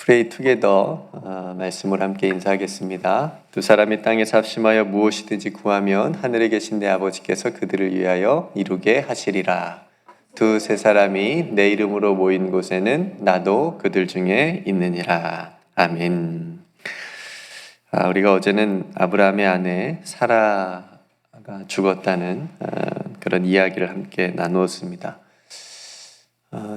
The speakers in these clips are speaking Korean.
Pray together 말씀을 함께 인사하겠습니다. 두 사람이 땅에 잡심하여 무엇이든지 구하면 하늘에 계신 내 아버지께서 그들을 위하여 이루게 하시리라. 두세 사람이 내 이름으로 모인 곳에는 나도 그들 중에 있느니라. 아멘. 우리가 어제는 아브라함의 아내 사라가 죽었다는 그런 이야기를 함께 나누었습니다.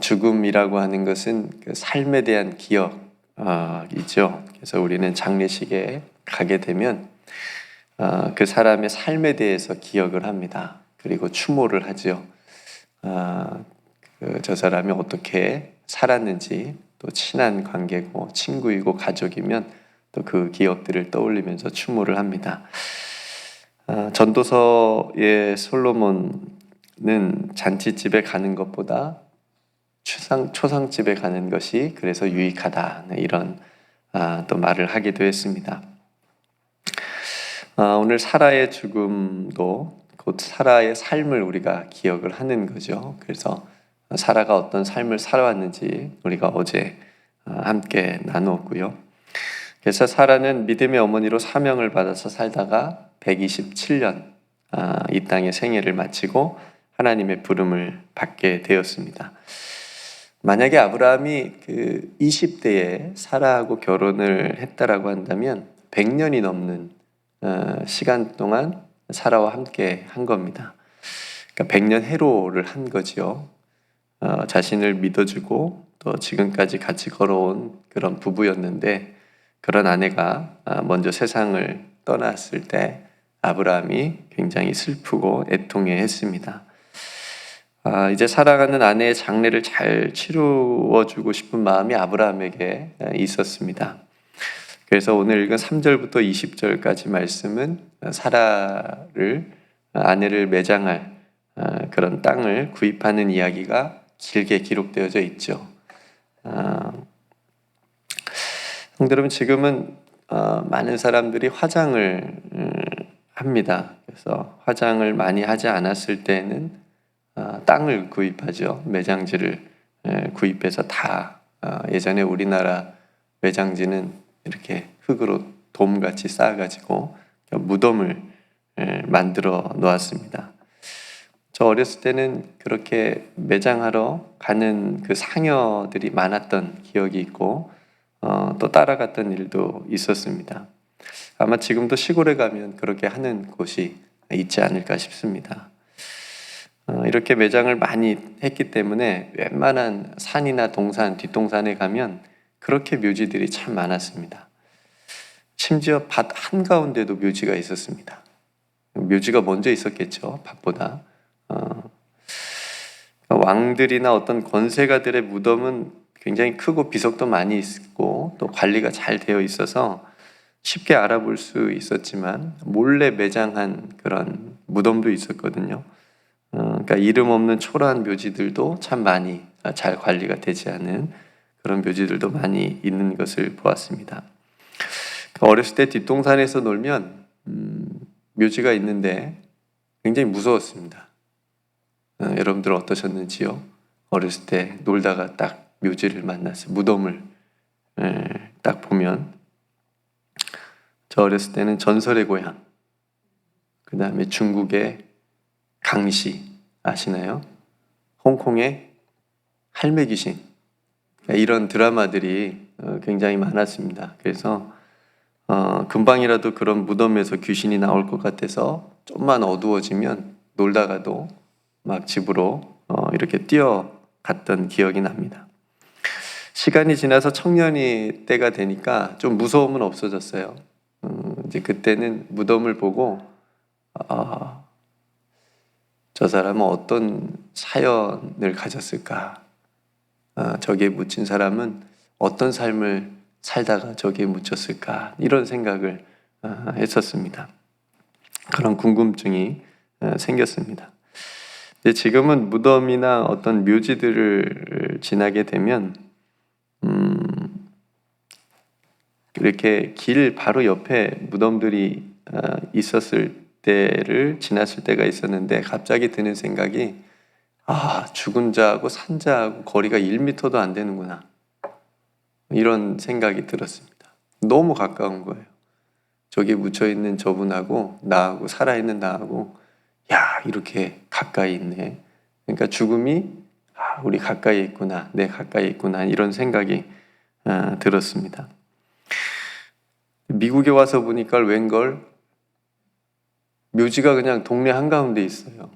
죽음이라고 하는 것은 그 삶에 대한 기억이죠. 그래서 우리는 장례식에 가게 되면 그 사람의 삶에 대해서 기억을 합니다. 그리고 추모를 하죠. 저 사람이 어떻게 살았는지, 또 친한 관계고 친구이고 가족이면 또 그 기억들을 떠올리면서 추모를 합니다. 전도서의 솔로몬은 잔치집에 가는 것보다 초상집에 가는 것이 그래서 유익하다, 이런 또 말을 하기도 했습니다. 오늘 사라의 죽음도 곧 사라의 삶을 우리가 기억을 하는 거죠. 그래서 사라가 어떤 삶을 살아왔는지 우리가 어제 함께 나누었고요. 그래서 사라는 믿음의 어머니로 사명을 받아서 살다가 127년 이 땅의 생애를 마치고 하나님의 부름을 받게 되었습니다. 만약에 아브라함이 그 20대에 사라하고 결혼을 했다라고 한다면 100년이 넘는 시간 동안 사라와 함께 한 겁니다. 그러니까 100년 해로를 한 거죠. 자신을 믿어주고 또 지금까지 같이 걸어온 그런 부부였는데, 그런 아내가 먼저 세상을 떠났을 때 아브라함이 굉장히 슬프고 애통해했습니다. 이제 살아가는 아내의 장례를 잘 치루어주고 싶은 마음이 아브라함에게 있었습니다. 그래서 오늘 읽은 3절부터 20절까지 말씀은 사라를, 아내를 매장할 그런 땅을 구입하는 이야기가 길게 기록되어져 있죠. 성도 여러분, 지금은 많은 사람들이 화장을 합니다. 그래서 화장을 많이 하지 않았을 때는 땅을 구입하죠. 매장지를 구입해서 다, 예전에 우리나라 매장지는 이렇게 흙으로 돔같이 쌓아가지고 무덤을 만들어 놓았습니다. 저 어렸을 때는 그렇게 매장하러 가는 그 상여들이 많았던 기억이 있고, 또 따라갔던 일도 있었습니다. 아마 지금도 시골에 가면 그렇게 하는 곳이 있지 않을까 싶습니다. 이렇게 매장을 많이 했기 때문에 웬만한 산이나 동산, 뒷동산에 가면 그렇게 묘지들이 참 많았습니다. 심지어 밭 한가운데도 묘지가 있었습니다. 묘지가 먼저 있었겠죠, 밭보다. 왕들이나 어떤 권세가들의 무덤은 굉장히 크고 비석도 많이 있고 또 관리가 잘 되어 있어서 쉽게 알아볼 수 있었지만, 몰래 매장한 그런 무덤도 있었거든요. 그러니까 이름 없는 초라한 묘지들도 참 많이 잘 관리가 되지 않은 그런 묘지들도 많이 있는 것을 보았습니다. 어렸을 때 뒷동산에서 놀면 묘지가 있는데 굉장히 무서웠습니다. 여러분들 어떠셨는지요? 어렸을 때 놀다가 딱 묘지를 만났어요. 무덤을 딱 보면. 저 어렸을 때는 전설의 고향, 그 다음에 중국의 강시 아시나요? 홍콩의 할매 귀신, 이런 드라마들이 굉장히 많았습니다. 그래서 금방이라도 그런 무덤에서 귀신이 나올 것 같아서 좀만 어두워지면 놀다가도 막 집으로 이렇게 뛰어갔던 기억이 납니다. 시간이 지나서 청년이 때가 되니까 좀 무서움은 없어졌어요. 이제 그때는 무덤을 보고 저 사람은 어떤 사연을 가졌을까? 저기에 묻힌 사람은 어떤 삶을 살다가 저기에 묻혔을까? 이런 생각을 했었습니다. 그런 궁금증이 생겼습니다. 근데 지금은 무덤이나 어떤 묘지들을 지나게 되면 이렇게 길 바로 옆에 무덤들이 있었을 때를 지났을 때가 있었는데, 갑자기 드는 생각이, 죽은 자하고 산 자하고 거리가 1m도 안 되는구나. 이런 생각이 들었습니다. 너무 가까운 거예요. 저기 묻혀있는 저분하고 나하고 살아있는 나하고 이렇게 가까이 있네. 그러니까 죽음이 우리 가까이 있구나, 내 가까이 있구나, 이런 생각이 들었습니다. 미국에 와서 보니까 웬걸 묘지가 그냥 동네 한가운데 있어요.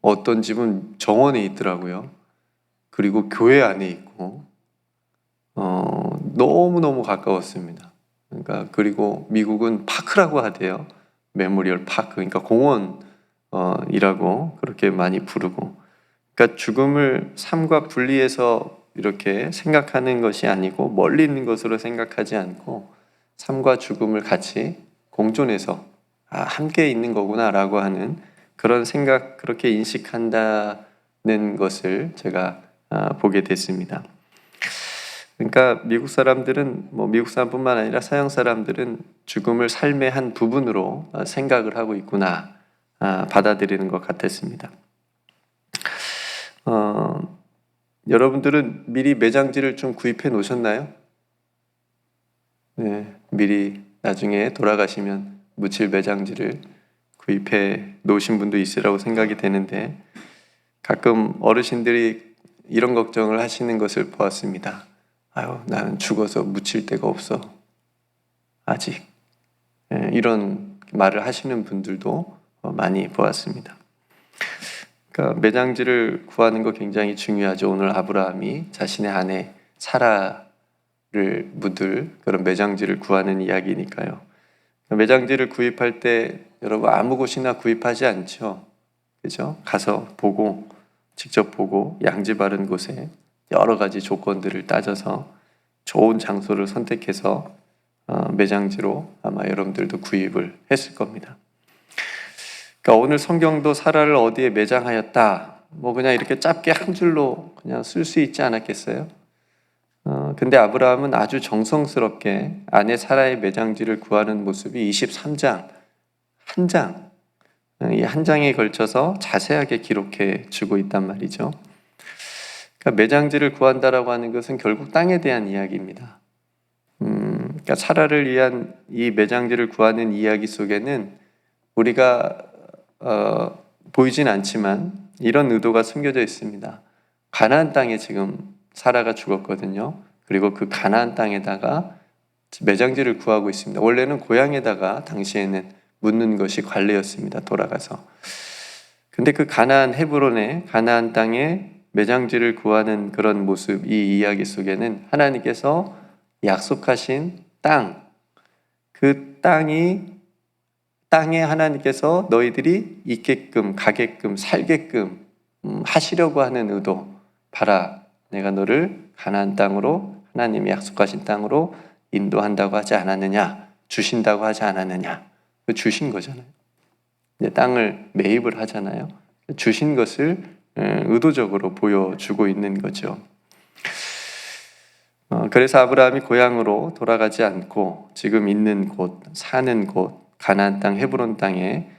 어떤 집은 정원에 있더라고요. 그리고 교회 안에 있고 너무너무 가까웠습니다. 그러니까 그리고 미국은 파크라고 하대요. 메모리얼 파크, 그러니까 공원이라고 그렇게 많이 부르고. 그러니까 죽음을 삶과 분리해서 이렇게 생각하는 것이 아니고 멀리 있는 것으로 생각하지 않고 삶과 죽음을 같이 공존해서 함께 있는 거구나라고 하는 그런 생각, 그렇게 인식한다는 것을 제가 보게 됐습니다. 그러니까 미국 사람들은 미국 사람뿐만 아니라 서양 사람들은 죽음을 삶의 한 부분으로 생각을 하고 있구나, 받아들이는 것 같았습니다. 여러분들은 미리 매장지를 좀 구입해 놓으셨나요? 네, 미리 나중에 돌아가시면 묻힐 매장지를 구입해 놓으신 분도 있으라고 생각이 되는데, 가끔 어르신들이 이런 걱정을 하시는 것을 보았습니다. 나는 죽어서 묻힐 데가 없어, 아직. 이런 말을 하시는 분들도 많이 보았습니다. 그러니까 매장지를 구하는 거 굉장히 중요하죠. 오늘 아브라함이 자신의 아내 사라를 묻을 그런 매장지를 구하는 이야기니까요. 매장지를 구입할 때 여러분 아무 곳이나 구입하지 않죠. 그죠? 가서 보고, 직접 보고 양지 바른 곳에 여러 가지 조건들을 따져서 좋은 장소를 선택해서 매장지로 아마 여러분들도 구입을 했을 겁니다. 그러니까 오늘 성경도 사라를 어디에 매장하였다, 그냥 이렇게 짧게 한 줄로 그냥 쓸 수 있지 않았겠어요? 근데 아브라함은 아주 정성스럽게 아내 사라의 매장지를 구하는 모습이 23장, 이 한 장에 걸쳐서 자세하게 기록해 주고 있단 말이죠. 그러니까 매장지를 구한다라고 하는 것은 결국 땅에 대한 이야기입니다. 그러니까 사라를 위한 이 매장지를 구하는 이야기 속에는 우리가 보이진 않지만 이런 의도가 숨겨져 있습니다. 가나안 땅에 지금 사라가 죽었거든요. 그리고 그 가나안 땅에다가 매장지를 구하고 있습니다. 원래는 고향에다가 당시에는 묻는 것이 관례였습니다. 돌아가서. 근데 그 가나안 헤브론의 가나안 땅에 매장지를 구하는 그런 모습, 이 이야기 속에는 하나님께서 약속하신 땅, 그 땅에 하나님께서 너희들이 있게끔, 가게끔, 살게끔 하시려고 하는 의도, 봐라, 내가 너를 가나안 땅으로, 하나님이 약속하신 땅으로 인도한다고 하지 않았느냐, 주신다고 하지 않았느냐. 주신 거잖아요. 이제 땅을 매입을 하잖아요. 주신 것을 의도적으로 보여주고 있는 거죠. 그래서 아브라함이 고향으로 돌아가지 않고 지금 있는 곳, 사는 곳, 가나안 땅 헤브론 땅에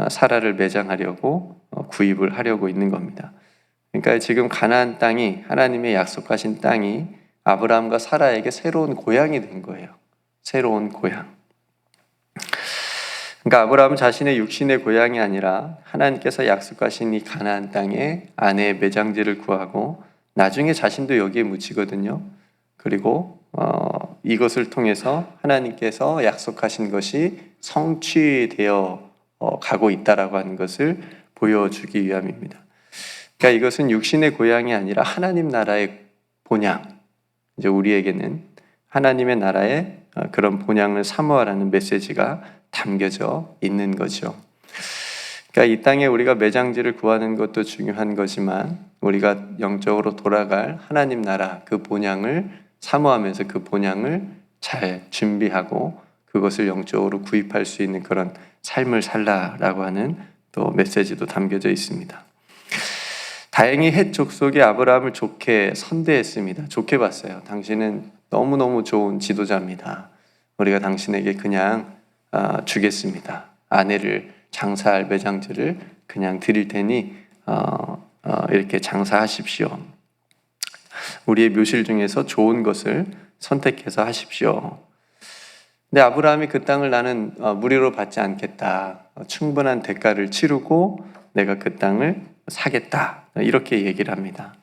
사라를 매장하려고 구입을 하려고 있는 겁니다. 그러니까 지금 가나안 땅이, 하나님의 약속하신 땅이 아브라함과 사라에게 새로운 고향이 된 거예요. 새로운 고향. 그러니까 아브라함은 자신의 육신의 고향이 아니라 하나님께서 약속하신 이 가나안 땅에 아내의 매장지를 구하고 나중에 자신도 여기에 묻히거든요. 그리고 이것을 통해서 하나님께서 약속하신 것이 성취되어 가고 있다라고 하는 것을 보여주기 위함입니다. 그러니까 이것은 육신의 고향이 아니라 하나님 나라의 본향, 이제 우리에게는 하나님의 나라의 그런 본향을 사모하라는 메시지가 담겨져 있는 거죠. 그러니까 이 땅에 우리가 매장지를 구하는 것도 중요한 거지만 우리가 영적으로 돌아갈 하나님 나라 그 본향을 사모하면서 그 본향을 잘 준비하고 그것을 영적으로 구입할 수 있는 그런 삶을 살라라고 하는 또 메시지도 담겨져 있습니다. 다행히 헷 족속이 아브라함을 좋게 선대했습니다. 좋게 봤어요. 당신은 너무너무 좋은 지도자입니다. 우리가 당신에게 그냥 주겠습니다. 아내를 장사할 매장지를 그냥 드릴 테니 이렇게 장사하십시오. 우리의 묘실 중에서 좋은 것을 선택해서 하십시오. 근데 아브라함이 그 땅을 나는 무료로 받지 않겠다. 충분한 대가를 치르고 내가 그 땅을 사겠다. 이렇게 얘기를 합니다.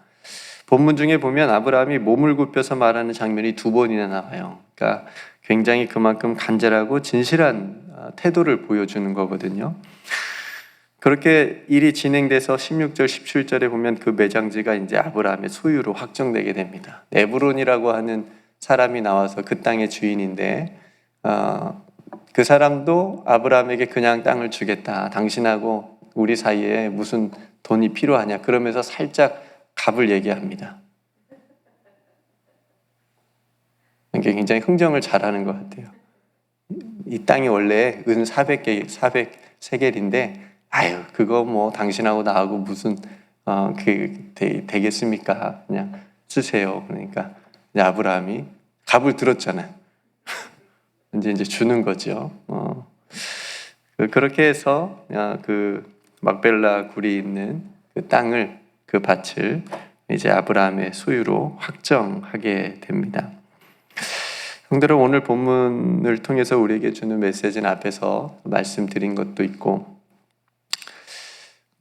본문 중에 보면 아브라함이 몸을 굽혀서 말하는 장면이 2번이나 나와요. 그러니까 굉장히 그만큼 간절하고 진실한 태도를 보여주는 거거든요. 그렇게 일이 진행돼서 16절, 17절에 보면 그 매장지가 이제 아브라함의 소유로 확정되게 됩니다. 에브론이라고 하는 사람이 나와서 그 땅의 주인인데 그 사람도 아브라함에게 그냥 땅을 주겠다. 당신하고 우리 사이에 무슨 돈이 필요하냐. 그러면서 살짝 값을 얘기합니다. 굉장히 흥정을 잘하는 것 같아요. 이 땅이 원래 은 400세겔인데 아유 그거 뭐 당신하고 나하고 무슨 되겠습니까? 그냥 쓰세요. 그러니까 이제 아브라함이 값을 들었잖아요. 이제 주는 거죠. 그렇게 해서 그 막벨라 굴이 있는 그 땅을 그 밭을 이제 아브라함의 소유로 확정하게 됩니다. 성도들 오늘 본문을 통해서 우리에게 주는 메시지는 앞에서 말씀드린 것도 있고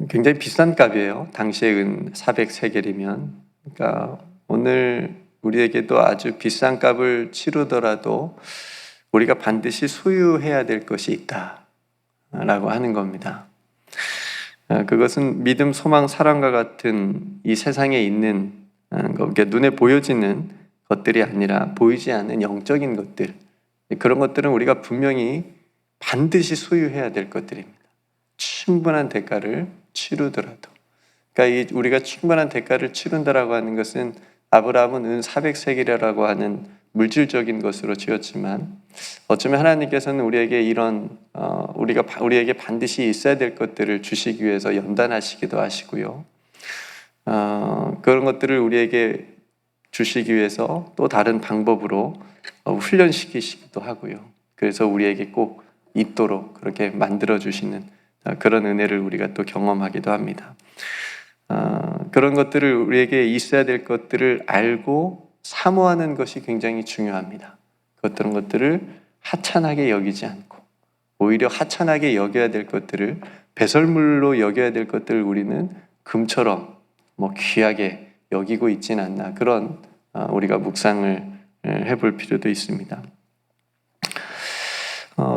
굉장히 비싼 값이에요. 당시의 은 400세겔이면. 그러니까 오늘 우리에게도 아주 비싼 값을 치르더라도 우리가 반드시 소유해야 될 것이 있다라고 하는 겁니다. 그것은 믿음, 소망, 사랑과 같은 이 세상에 있는 그러니까 눈에 보여지는 것들이 아니라 보이지 않는 영적인 것들, 그런 것들은 우리가 분명히 반드시 소유해야 될 것들입니다. 충분한 대가를 치르더라도. 그러니까 우리가 충분한 대가를 치른다라고 하는 것은 아브라함은 은 400세겔이라고 하는 물질적인 것으로 지었지만 어쩌면 하나님께서는 우리에게 이런 우리에게 반드시 있어야 될 것들을 주시기 위해서 연단하시기도 하시고요. 그런 것들을 우리에게 주시기 위해서 또 다른 방법으로 훈련시키시기도 하고요. 그래서 우리에게 꼭 있도록 그렇게 만들어 주시는 그런 은혜를 우리가 또 경험하기도 합니다. 그런 것들을 우리에게 있어야 될 것들을 알고 사모하는 것이 굉장히 중요합니다. 그런 것들을 하찮하게 여기지 않고 오히려 하찮하게 여겨야 될 것들을 배설물로 여겨야 될 것들을 우리는 금처럼 귀하게 여기고 있진 않나 그런 우리가 묵상을 해볼 필요도 있습니다.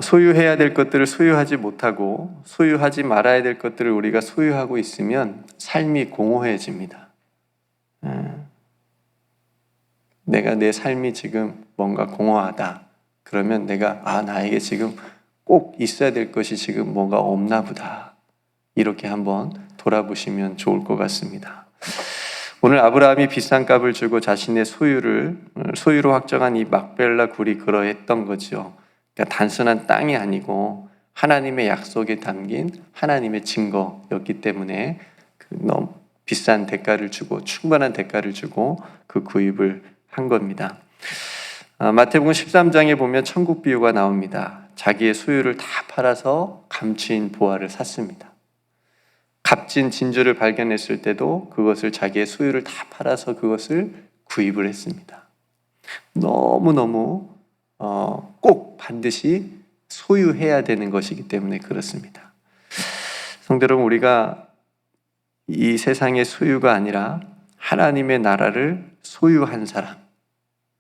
소유해야 될 것들을 소유하지 못하고 소유하지 말아야 될 것들을 우리가 소유하고 있으면 삶이 공허해집니다. 내가 내 삶이 지금 뭔가 공허하다. 그러면 내가 나에게 지금 꼭 있어야 될 것이 지금 뭔가 없나 보다. 이렇게 한번 돌아보시면 좋을 것 같습니다. 오늘 아브라함이 비싼 값을 주고 자신의 소유로 확정한 이 막벨라 굴이 그러했던 거죠. 그러니까 단순한 땅이 아니고 하나님의 약속에 담긴 하나님의 증거였기 때문에 너무 비싼 대가를 주고 충분한 대가를 주고 그 구입을 한 겁니다. 마태복음 13장에 보면 천국 비유가 나옵니다. 자기의 소유를 다 팔아서 감추인 보화를 샀습니다. 값진 진주를 발견했을 때도 그것을 자기의 소유를 다 팔아서 그것을 구입을 했습니다. 너무너무 꼭 반드시 소유해야 되는 것이기 때문에 그렇습니다. 성도 여러분, 우리가 이 세상의 소유가 아니라 하나님의 나라를 소유한 사람,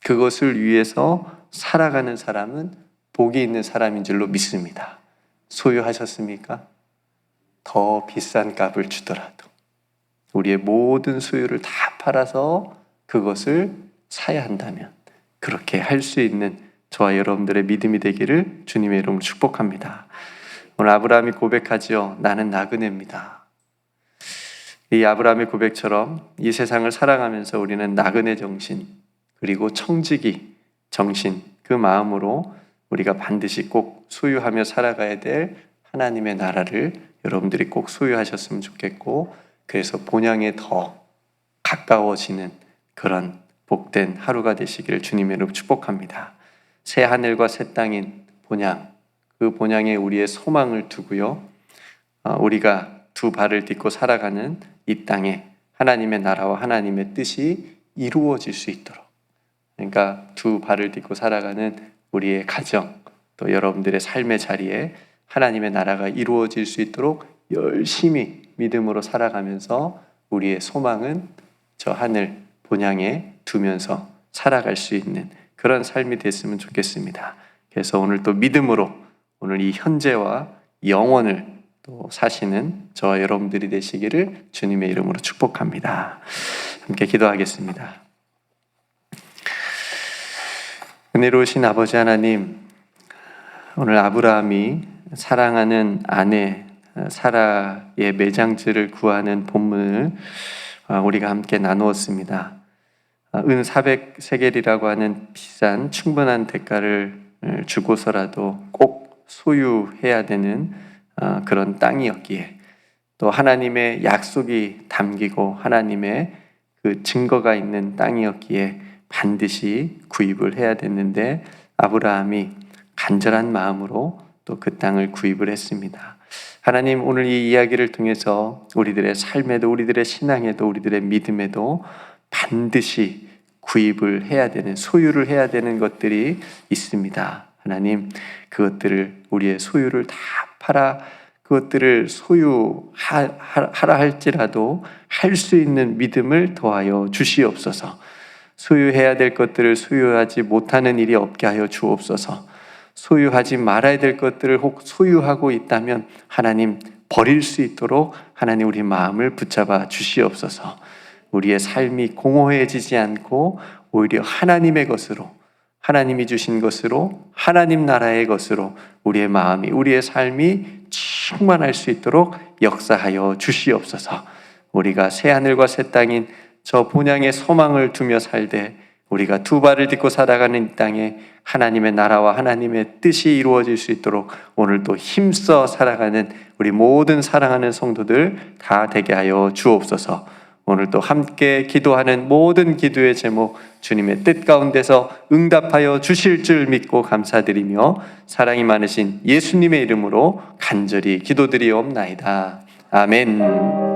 그것을 위해서 살아가는 사람은 복이 있는 사람인 줄로 믿습니다. 소유하셨습니까? 더 비싼 값을 주더라도 우리의 모든 소유를 다 팔아서 그것을 사야 한다면 그렇게 할 수 있는 저와 여러분들의 믿음이 되기를 주님의 이름으로 축복합니다. 오늘 아브라함이 고백하지요. 나는 나그네입니다. 이 아브라함의 고백처럼 이 세상을 살아가면서 우리는 나그네 정신 그리고 청지기 정신 그 마음으로 우리가 반드시 꼭 소유하며 살아가야 될 하나님의 나라를 여러분들이 꼭 소유하셨으면 좋겠고 그래서 본향에 더 가까워지는 그런 복된 하루가 되시기를 주님의 이름으로 축복합니다. 새 하늘과 새 땅인 본향, 그 본향에 우리의 소망을 두고요. 우리가 두 발을 딛고 살아가는 이 땅에 하나님의 나라와 하나님의 뜻이 이루어질 수 있도록 그러니까 두 발을 딛고 살아가는 우리의 가정, 또 여러분들의 삶의 자리에 하나님의 나라가 이루어질 수 있도록 열심히 믿음으로 살아가면서 우리의 소망은 저 하늘 본향에 두면서 살아갈 수 있는 그런 삶이 됐으면 좋겠습니다. 그래서 오늘 또 믿음으로 오늘 이 현재와 영원을 또 사시는 저와 여러분들이 되시기를 주님의 이름으로 축복합니다. 함께 기도하겠습니다. 은혜로우신 아버지 하나님, 오늘 아브라함이 사랑하는 아내 사라의 매장지를 구하는 본문을 우리가 함께 나누었습니다. 은 400세겔이라고 하는 비싼 충분한 대가를 주고서라도 꼭 소유해야 되는 그런 땅이었기에, 또 하나님의 약속이 담기고 하나님의 그 증거가 있는 땅이었기에 반드시 구입을 해야 됐는데, 아브라함이 간절한 마음으로 또 그 땅을 구입을 했습니다. 하나님, 오늘 이 이야기를 통해서 우리들의 삶에도, 우리들의 신앙에도, 우리들의 믿음에도 반드시 구입을 해야 되는, 소유를 해야 되는 것들이 있습니다. 하나님, 그것들을, 우리의 소유를 다 팔아 그것들을 소유하라 할지라도 할 수 있는 믿음을 더하여 주시옵소서. 소유해야 될 것들을 소유하지 못하는 일이 없게 하여 주옵소서. 소유하지 말아야 될 것들을 혹 소유하고 있다면 하나님 버릴 수 있도록 하나님 우리 마음을 붙잡아 주시옵소서. 우리의 삶이 공허해지지 않고 오히려 하나님의 것으로, 하나님이 주신 것으로, 하나님 나라의 것으로 우리의 마음이, 우리의 삶이 충만할 수 있도록 역사하여 주시옵소서. 우리가 새하늘과 새 땅인 저 본향의 소망을 두며 살되 우리가 두 발을 딛고 살아가는 이 땅에 하나님의 나라와 하나님의 뜻이 이루어질 수 있도록 오늘도 힘써 살아가는 우리 모든 사랑하는 성도들 다 되게 하여 주옵소서. 오늘도 함께 기도하는 모든 기도의 제목 주님의 뜻 가운데서 응답하여 주실 줄 믿고 감사드리며 사랑이 많으신 예수님의 이름으로 간절히 기도드리옵나이다. 아멘.